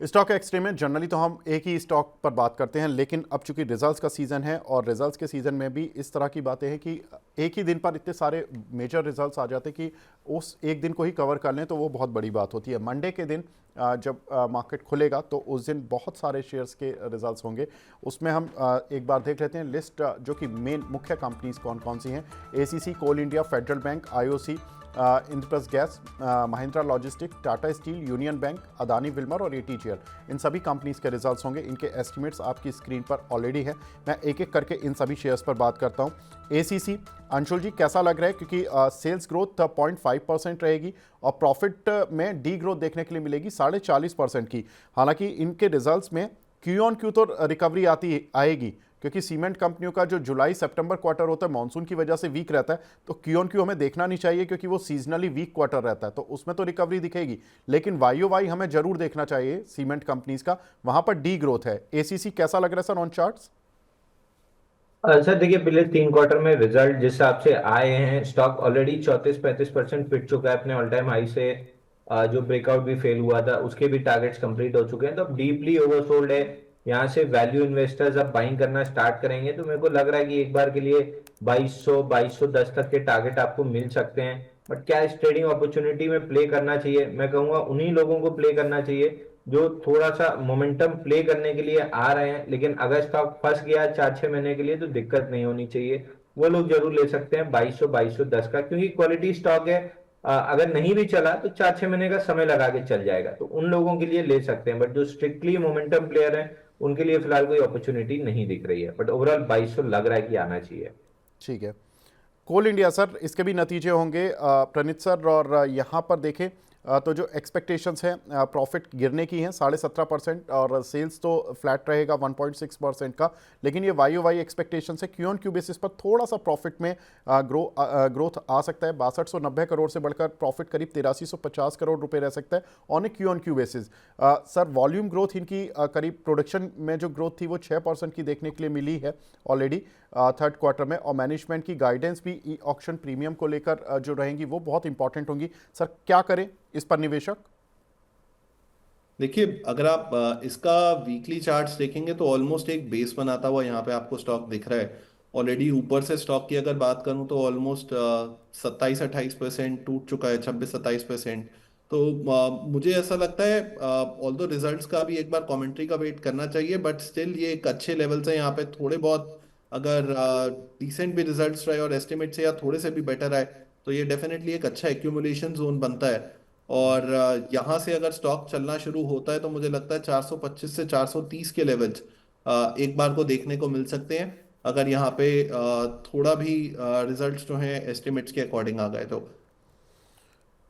Stock exchange में generally तो हम एक ही स्टॉक पर बात करते हैं, लेकिन अब चूंकि रिजल्ट्स का सीज़न है और रिजल्ट्स के सीज़न में भी इस तरह की बातें हैं कि एक ही दिन पर इतने सारे मेजर रिजल्ट्स आ जाते हैं कि उस एक दिन को ही कवर कर लें तो वो बहुत बड़ी बात होती है। मंडे के दिन जब मार्केट खुलेगा तो उस दिन बहुत सारे शेयर्स के रिजल्ट्स होंगे। उसमें हम एक बार देख लेते हैं लिस्ट, जो कि मेन मुख्य कंपनीज कौन कौन सी हैं। ACC, Coal India, Federal Bank, IOC, Indraprastha Gas, Mahindra Logistic, Tata Steel, Union Bank, Adani Wilmar और एटीजीएल, इन सभी कंपनीज के रिजल्ट्स होंगे। इनके एस्टिमेट्स आपकी स्क्रीन पर ऑलरेडी है। मैं एक एक करके इन सभी शेयर्स पर बात करता हूं। एसीसी, अंशुल जी कैसा लग रहा है? क्योंकि सेल्स ग्रोथ 0.5% रहेगी और प्रॉफिट में डी ग्रोथ देखने के लिए मिलेगी 40.5% की। हालांकि इनके रिजल्ट्स में क्यू ऑन क्यू तो रिकवरी आएगी, क्योंकि सीमेंट कंपनियों का जो जुलाई सितंबर क्वार्टर होता है मानसून की वजह से वीक रहता है, तो क्यू ऑन क्यू हमें देखना नहीं चाहिए क्योंकि वो सीजनली वीक क्वार्टर रहता है, तो उसमें तो रिकवरी दिखेगी। लेकिन वाई ओ वाई हमें जरूर देखना चाहिए सीमेंट कंपनीज का, वहां पर डी ग्रोथ है। एसीसी कैसा लग रहा है सर ऑन चार्ट्स? सर देखिए, पिछले 3 क्वार्टर में रिजल्ट जिस हिसाब से आए हैं, स्टॉक ऑलरेडी 34-35% पिट चुका है अपने ऑल टाइम हाई से। जो ब्रेकआउट भी फेल हुआ था उसके भी टारगेट्स कंप्लीट हो चुके हैं, तो अब डीपली ओवरसोल्ड है। यहाँ से वैल्यू इन्वेस्टर्स अब बाइंग करना स्टार्ट करेंगे, तो मेरे को लग रहा है कि एक बार के लिए 2200-2210 तक के टारगेट आपको मिल सकते हैं। बट क्या इस ट्रेडिंग अपॉर्चुनिटी में प्ले करना चाहिए? मैं कहूंगा उन्हीं लोगों को प्ले करना चाहिए जो थोड़ा सा मोमेंटम प्ले करने के लिए आ रहे हैं। लेकिन अगर स्टॉक फंस गया 4-6 महीने के लिए तो दिक्कत नहीं होनी चाहिए। वो लोग जरूर ले सकते हैं 2200-2210 का, क्योंकि क्वालिटी स्टॉक है। अगर नहीं भी चला तो 4-6 महीने का समय लगा के चल जाएगा, तो उन लोगों के लिए ले सकते हैं। बट जो स्ट्रिक्टली मोमेंटम प्लेयर हैं उनके लिए फिलहाल कोई अपॉर्चुनिटी नहीं दिख रही है। बट ओवरऑल 2200 लग रहा है कि आना चाहिए। ठीक है। कोल इंडिया सर, इसके भी नतीजे होंगे प्रणीत सर, और यहाँ पर देखें तो जो एक्सपेक्टेशंस हैं प्रॉफिट गिरने की हैं 17.5%, और सेल्स तो फ्लैट रहेगा 1.6% का। लेकिन ये वाई ओ वाई एक्सपेक्टेशन है, क्यू ऑन क्यू बेसिस पर थोड़ा सा प्रॉफिट में ग्रोथ आ सकता है। 6290 करोड़ से बढ़कर प्रॉफिट करीब 8350 करोड़ रुपए रह सकता है on A Q on Q basis. Sir volume growth इनकी करीब, प्रोडक्शन में जो ग्रोथ थी वो 6% की देखने के लिए मिली है ऑलरेडी थर्ड क्वार्टर में, और मैनेजमेंट की गाइडेंस भी ई ऑक्शन प्रीमियम को लेकर जो रहेंगी वो बहुत इंपॉर्टेंट होंगी। सर क्या करें इस पर निवेशक? देखिए, अगर आप इसका वीकली चार्ट्स देखेंगे तो ऑलमोस्ट एक बेस बनाता हुआ यहाँ पे आपको स्टॉक दिख रहा है। ऑलरेडी ऊपर से स्टॉक की अगर बात करूँ तो ऑलमोस्ट 27-28% टूट चुका है, 26-27%। तो मुझे ऐसा लगता है ऑल्दो रिजल्ट्स का भी एक बार कमेंट्री का वेट करना चाहिए, बट स्टिल ये एक अच्छे लेवल से यहाँ पे थोड़े बहुत अगर डिसेंट भी रिजल्ट्स रहे और एस्टिमेट से या थोड़े से भी बेटर आए तो ये डेफिनेटली एक अच्छा एक्यूमुलेशन जोन बनता है। और यहाँ से अगर स्टॉक चलना शुरू होता है तो मुझे लगता है 425 से 430 के लेवल्स एक बार को देखने को मिल सकते हैं, अगर यहाँ पे थोड़ा भी रिजल्ट्स जो हैं एस्टिमेट्स के अकॉर्डिंग आ गए तो।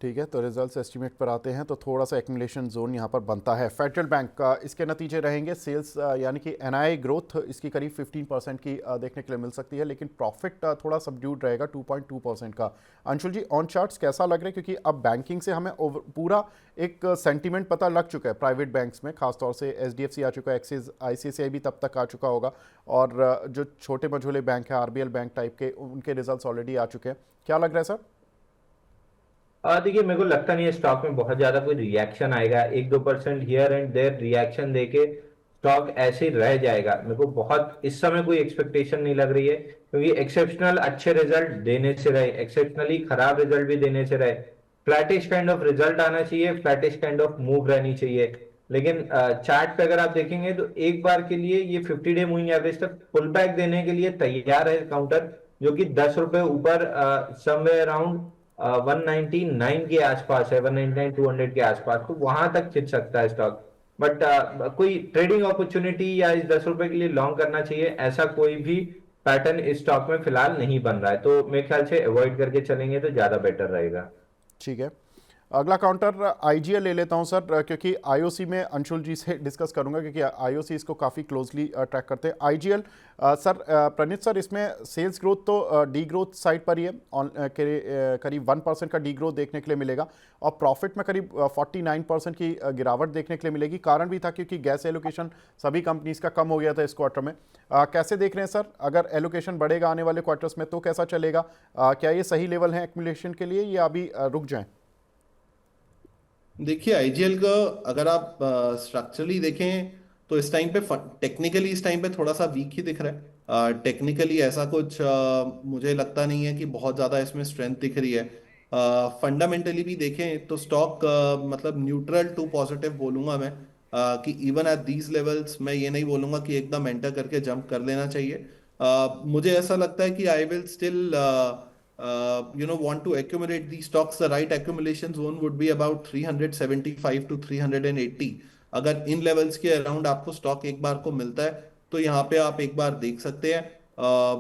ठीक है, तो रिजल्ट्स एस्टीमेट पर आते हैं तो थोड़ा सा एक्यूमुलेशन जोन यहाँ पर बनता है। फेडरल बैंक का इसके नतीजे रहेंगे, सेल्स यानी कि एनआई ग्रोथ इसकी करीब 15% की देखने के लिए मिल सकती है, लेकिन प्रॉफिट थोड़ा सबड्यूड रहेगा 2.2% का। अंशुल जी ऑन चार्ट्स कैसा लग रहा है? क्योंकि अब बैंकिंग से हमें पूरा एक सेंटीमेंट पता लग चुका है प्राइवेट बैंक्स में, खासतौर से एचडीएफसी आ चुका है, एक्सिस आईसीआईसीआई भी तब तक आ चुका होगा, और जो छोटे मझोले बैंक हैं आरबीएल बैंक टाइप के, उनके रिजल्ट्स ऑलरेडी आ चुके हैं। क्या लग रहा है सर? देखिए, मेरे को लगता नहीं है स्टॉक में बहुत ज्यादा कोई रिएक्शन आएगा। 1-2% हियर एंड देयर रिएक्शन देके स्टॉक ऐसे ही रह जाएगा। मेरे को बहुत इस समय कोई एक्सपेक्टेशन नहीं लग रही है, क्योंकि एक्सेप्शनल अच्छे रिजल्ट देने से रहे, एक्सेप्शनली खराब रिजल्ट भी देने से रहे। फ्लैटिश काइंड ऑफ रिजल्ट आना चाहिए, फ्लैटिश काइंड ऑफ मूव रहनी चाहिए। लेकिन चार्ट पे अगर आप देखेंगे तो एक बार के लिए ये 50 डे मूविंग एवरेज तक पुल बैक देने के लिए तैयार है काउंटर, जो कि 10 रुपए ऊपर समवेयर अराउंड 199 के आसपास है, 199-200 के आसपास, तो वहां तक खिंच सकता है स्टॉक। बट कोई ट्रेडिंग अपॉर्चुनिटी या इस 10 रुपए के लिए लॉन्ग करना चाहिए ऐसा कोई भी पैटर्न इस स्टॉक में फिलहाल नहीं बन रहा है, तो मेरे ख्याल से अवॉइड करके चलेंगे तो ज्यादा बेटर रहेगा। ठीक है। अगला काउंटर आईजीएल ले लेता हूं सर, क्योंकि आईओसी में अंशुल जी से डिस्कस करूंगा, क्योंकि आईओसी इसको काफ़ी क्लोजली ट्रैक करते हैं। आईजीएल सर, प्रणीत सर, इसमें सेल्स ग्रोथ तो डी ग्रोथ साइड पर ही है, करीब 1% का डी ग्रोथ देखने के लिए मिलेगा, और प्रॉफिट में करीब 49% की गिरावट देखने के लिए मिलेगी। कारण भी था क्योंकि गैस एलोकेशन सभी कंपनीज का कम हो गया था इस क्वार्टर में। कैसे देख रहे हैं सर, अगर एलोकेशन बढ़ेगा आने वाले क्वार्टर्स में तो कैसा चलेगा? क्या ये सही लेवल है एक्यूमुलेशन के लिए या अभी रुक जाएं? देखिए आईजीएल का अगर आप स्ट्रक्चरली देखें तो इस टाइम पे टेक्निकली इस टाइम पे थोड़ा सा वीक ही दिख रहा है। टेक्निकली ऐसा कुछ मुझे लगता नहीं है कि बहुत ज़्यादा इसमें स्ट्रेंथ दिख रही है। फंडामेंटली भी देखें तो स्टॉक मतलब न्यूट्रल टू पॉजिटिव बोलूंगा मैं। कि इवन एट दीज लेवल्स मैं ये नहीं बोलूंगा कि एकदम एंटर करके जंप कर लेना चाहिए। मुझे ऐसा लगता है कि I will still want to accumulate these stocks. The right accumulation zone would be about 375 to 380। अगर इन लेवल्स के अराउंड आपको स्टॉक एक बार को मिलता है तो यहाँ पे आप एक बार देख सकते हैं।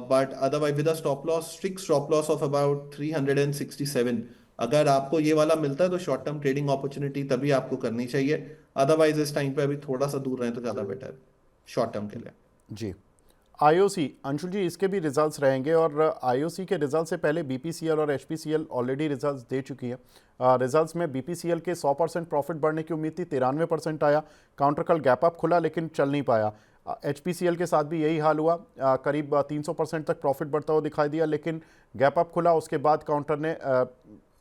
But otherwise with stop loss, strict stop loss of about 367। अगर आपको ये वाला मिलता है तो शॉर्ट टर्म ट्रेडिंग अपॉर्चुनिटी तभी आपको करनी चाहिए। अदरवाइज इस टाइम पे अभी थोड़ा सा दूर रहे तो ज़्यादा बेटर है शॉर्ट टर्म के लिए। जी, आईओसी अंशुल जी, इसके भी रिजल्ट्स रहेंगे और आईओसी के रिजल्ट से पहले बीपीसीएल और एचपीसीएल ऑलरेडी रिजल्ट्स दे चुकी है। रिजल्ट्स में बीपीसीएल के 100% प्रॉफिट बढ़ने की उम्मीद थी, 93% आया। काउंटर कल गैप अप खुला लेकिन चल नहीं पाया। एचपीसीएल के साथ भी यही हाल हुआ, करीब 300% तक प्रॉफिट बढ़ता हुआ दिखाई दिया लेकिन गैप अप खुला, उसके बाद काउंटर ने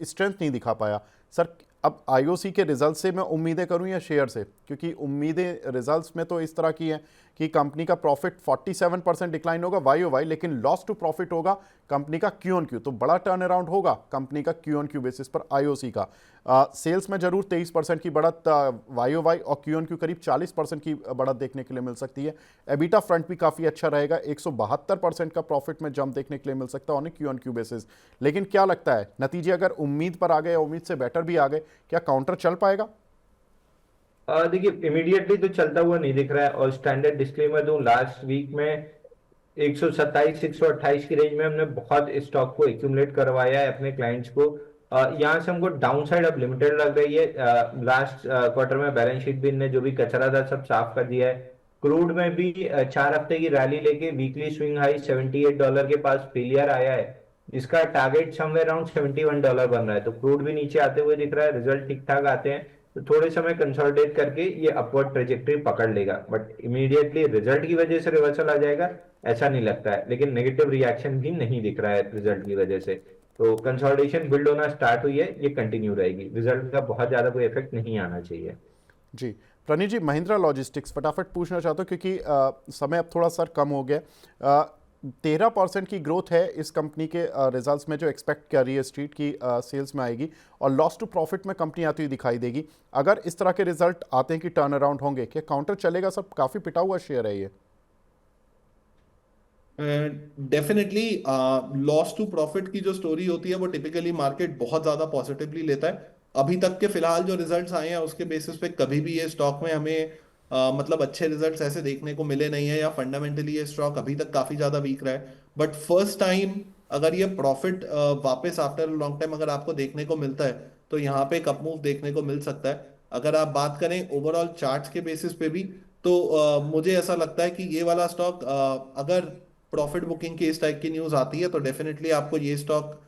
स्ट्रेंथ नहीं दिखा पाया। सर, अब आईओसी के रिजल्ट से मैं उम्मीदें करूं या शेयर से, क्योंकि उम्मीदें रिजल्ट्स में तो इस तरह की हैं कि कंपनी का प्रॉफिट 47% डिक्लाइन होगा वाई ओ वाई, लेकिन लॉस टू प्रॉफिट होगा कंपनी का क्यू ऑन क्यू, तो बड़ा टर्न अराउंड होगा कंपनी का क्यू ऑन क्यू बेसिस पर आईओसी का। सेल्स में जरूर 23% की बढ़त वाई ओ वाई और क्यू ऑन क्यू करीब 40% की बढ़त देखने के लिए मिल सकती है। एबिटा फ्रंट भी काफ़ी अच्छा रहेगा, 172% का प्रॉफिट में जंप देखने के लिए मिल सकता है on Q on Q basis. लेकिन क्या लगता है, नतीजे अगर उम्मीद पर आ गए, उम्मीद से बेटर भी आ गए, क्या काउंटर चल पाएगा? देखिए इमीडिएटली तो चलता हुआ नहीं दिख रहा है, और स्टैंडर्ड डिस्क्लेमर दूं, लास्ट वीक में 127 128 की रेंज में हमने बहुत स्टॉक को एक्यूमुलेट करवाया है अपने क्लाइंट्स को। यहाँ से हमको डाउन साइड अब लिमिटेड लग रही है। लास्ट क्वार्टर में बैलेंस शीट भी इनने जो भी कचरा था सब साफ कर दिया है। क्रूड में भी 4 हफ्ते की रैली लेके वीकली स्विंग हाई $78 के पास फेलियर आया है, जिसका टारगेट समवेयर अराउंड $71 बन रहा है। तो क्रूड भी नीचे आते हुए दिख रहा है, रिजल्ट ठीक ठाक आते हैं तो थोड़े समय कंसोलिडेट करके ये अपवर्ड ट्रेजेक्टरी पकड़ लेगा, बट इमीडिएटली रिजल्ट की वजह से रिवर्सल आ जाएगा ऐसा नहीं लगता है। लेकिन नेगेटिव रिएक्शन भी नहीं दिख रहा है रिजल्ट की वजह से, तो कंसोलिडेशन बिल्ड होना स्टार्ट हुई है, ये कंटिन्यू रहेगी। रिजल्ट का बहुत ज्यादा कोई इफेक्ट नहीं आना चाहिए। जी, प्रणीत जी, महिंद्रा लॉजिस्टिक्स फटाफट पूछना चाहता हूँ क्योंकि समय अब थोड़ा सर कम हो गया। 13% की ग्रोथ है इस कंपनी के रिजल्ट्स में जो एक्सपेक्ट कर रही है स्ट्रीट की, सेल्स में आएगी और लॉस टू प्रॉफिट में कंपनी आती हुई दिखाई देगी। अगर इस तरह के रिजल्ट आते हैं कि टर्न अराउंड होंगे, क्या काउंटर चलेगा? सब काफ़ी पिटा हुआ शेयर है ये। डेफिनेटली लॉस टू प्रॉफिट की जो स्टोरी होती है वो टिपिकली मार्केट बहुत ज्यादा पॉजिटिवली लेता है। अभी तक के फिलहाल जो रिजल्ट्स आए हैं उसके बेसिस पे कभी भी ये स्टॉक में हमें मतलब अच्छे रिजल्ट्स ऐसे देखने को मिले नहीं है, या फंडामेंटली ये स्टॉक अभी तक काफी ज्यादा वीक रहा है। बट फर्स्ट टाइम अगर ये प्रॉफिट वापस आफ्टर लॉन्ग टाइम अगर आपको देखने को मिलता है तो यहाँ पे एक अप मूव देखने को मिल सकता है। अगर आप बात करें ओवरऑल चार्ट्स के बेसिस पे भी तो मुझे ऐसा लगता है कि ये वाला स्टॉक अगर प्रॉफिट बुकिंग की इस टाइप की न्यूज आती है तो डेफिनेटली आपको ये स्टॉक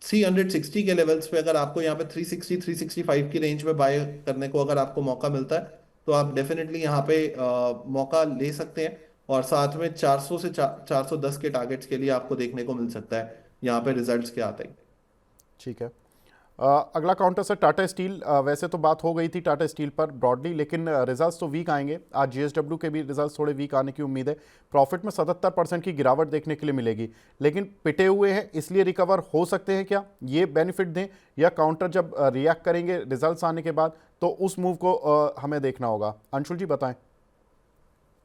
360 के लेवल्स पे, अगर आपको यहाँ पे 360 365 की रेंज में बाय करने को अगर आपको मौका मिलता है तो आप डेफिनेटली यहाँ पे मौका ले सकते हैं। और साथ में 400 से 410 के टारगेट्स के लिए आपको देखने को मिल सकता है यहाँ पे रिजल्ट्स के आते ही। ठीक है। अगला काउंटर सर, टाटा स्टील। वैसे तो बात हो गई थी टाटा स्टील पर ब्रॉडली, लेकिन रिजल्ट्स तो वीक आएंगे। आज जीएसडब्ल्यू के भी रिजल्ट्स थोड़े वीक आने की उम्मीद है। प्रॉफिट में 77% की गिरावट देखने के लिए मिलेगी, लेकिन पिटे हुए हैं इसलिए रिकवर हो सकते हैं क्या? ये बेनिफिट दें या काउंटर जब रिएक्ट करेंगे रिजल्ट्स आने के बाद तो उस मूव को हमें देखना होगा? अंशुल जी बताएं।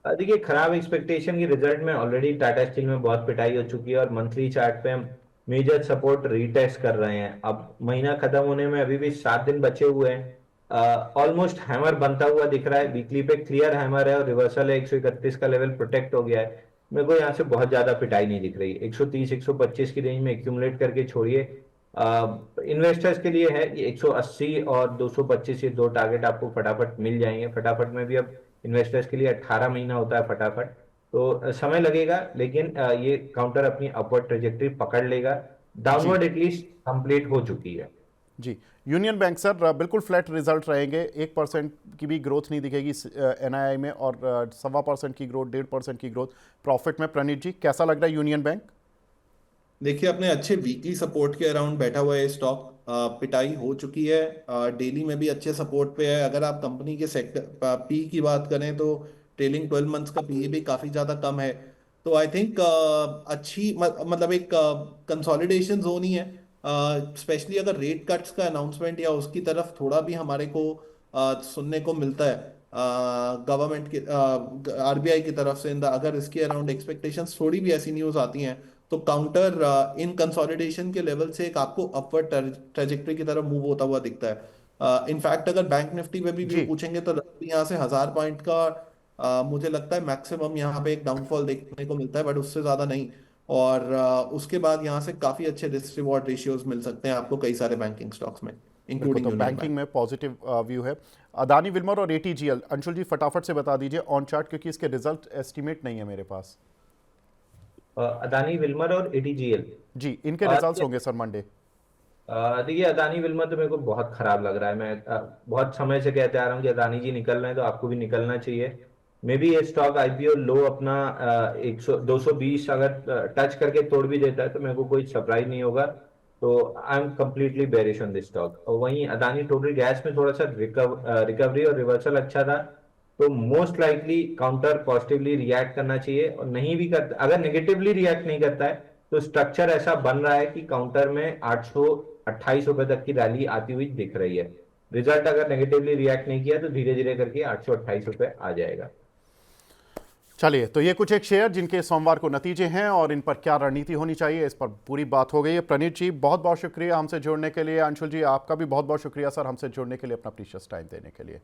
देखिए खराब एक्सपेक्टेशन की रिजल्ट में ऑलरेडी टाटा स्टील में बहुत पिटाई हो चुकी है, और मंथली चार्ट पे हम मेजर सपोर्ट रीटेस्ट कर रहे हैं। अब महीना खत्म होने में अभी भी 7 दिन बचे हुए हैं। ऑलमोस्ट हैमर बनता हुआ दिख रहा है, वीकली पे क्लियर हैमर है और रिवर्सल है, 131 का लेवल प्रोटेक्ट हो गया है। मेरे को यहाँ से बहुत ज्यादा पिटाई नहीं दिख रही। 130 125 की रेंज में एक्यूमुलेट करके छोड़िए। इन्वेस्टर्स के लिए है ये 180 और 225, ये दो टारगेट आपको फटाफट मिल जाएंगे। फटाफट में भी अब इन्वेस्टर्स के लिए 18 महीना होता है फटाफट, तो समय लगेगा, लेकिन ये काउंटर अपनी अपवर्ड ट्रेजेक्टरी पकड़ लेगा। जी डाउनवर्ड एटलीस्ट कंप्लीट हो चुकी है। जी, यूनियन बैंक सर बिल्कुल फ्लैट रिजल्ट रहेंगे, 1% की भी ग्रोथ नहीं दिखेगी एनआईआई में और 1.25% की ग्रोथ, 1.5% की ग्रोथ प्रॉफिट में। प्रणीत जी कैसा लग रहा है यूनियन बैंक? देखिए अपने अच्छे वीकली सपोर्ट के अराउंड बैठा हुआ है स्टॉक। पिटाई हो चुकी है, डेली में भी अच्छे सपोर्ट पे है। अगर आप कंपनी के सेक्टर पी की बात करें तो ट्रेलिंग 12 मंथ्स का पी भी काफी ज्यादा कम है। तो आई थिंक अच्छी मतलब एक कंसोलिडेशन जोन ही है। स्पेशली अगर रेट कट्स का अनाउंसमेंट या उसकी तरफ थोड़ा भी हमारे को सुनने को मिलता है गवर्नमेंट के आरबीआई की तरफ से, अगर इसके अराउंड एक्सपेक्टेशंस थोड़ी भी ऐसी न्यूज आती हैं तो काउंटर इन कंसोलिडेशन के लेवल से एक आपको अपवर्ड ट्रेजेक्टरी की तरफ मूव होता हुआ दिखता है। इनफैक्ट अगर बैंक निफ्टी पे भी व्यू जी, पूछेंगे तो यहाँ से 1000 पॉइंट का मुझे लगता है मैक्सिमम यहाँ पे एक डाउनफॉल देखने को मिलता है, बट उससे ज्यादा नहीं। और उसके बाद यहाँ से काफी अच्छे रिस्क रिवॉर्ड रेशियोज मिल सकते हैं आपको कई सारे बैंकिंग स्टॉक्स में, बिल्कुल। इंक्लूडिंग तो यूनियन बैंकिंग बैंक। में पॉजिटिव व्यू है। अदानी विल्मर और एटीजीएल, अंशुल जी फटाफट से बता दीजिए ऑन चार्ट, क्योंकि इसके रिजल्ट एस्टीमेट नहीं है मेरे पास। अदानी विल्मर और एटीजीएल। जी, इनके रिजल्ट्स होंगे सर मंडे। देखिए, अदानी विल्मर तो मेरे को बहुत खराब लग रहा है। मैं बहुत समय से कहते आ रहा हूँ कि अदानी जी निकल रहे हैं तो आपको भी निकलना चाहिए। मे बी ये स्टॉक आईपीओ लो अपना 220 अगर टच करके तोड़ भी देता है तो मेरे को कोई सरप्राइज नहीं होगा। तो I am completely bearish on this stock. और वहीं अदानी टोटल गैस में थोड़ा सा रिकवरी और रिवर्सल अच्छा था, तो most likely counter positively react करना चाहिए। और नहीं भी करता, अगर नेगेटिवली रिएक्ट नहीं करता है तो स्ट्रक्चर ऐसा बन रहा है कि काउंटर में 828 रुपए तक की रैली आती हुई दिख रही है। रिजल्ट अगर नेगेटिवली रिएक्ट नहीं किया तो धीरे धीरे करके 828 रुपए आ जाएगा। चलिए, तो ये कुछ एक शेयर जिनके सोमवार को नतीजे हैं और इन पर क्या रणनीति होनी चाहिए, इस पर पूरी बात हो गई है। प्रणीत जी बहुत बहुत शुक्रिया हमसे जुड़ने के लिए। अंशुल जी आपका भी बहुत बहुत शुक्रिया सर हमसे जुड़ने के लिए, अपना प्रीशियस टाइम देने के लिए।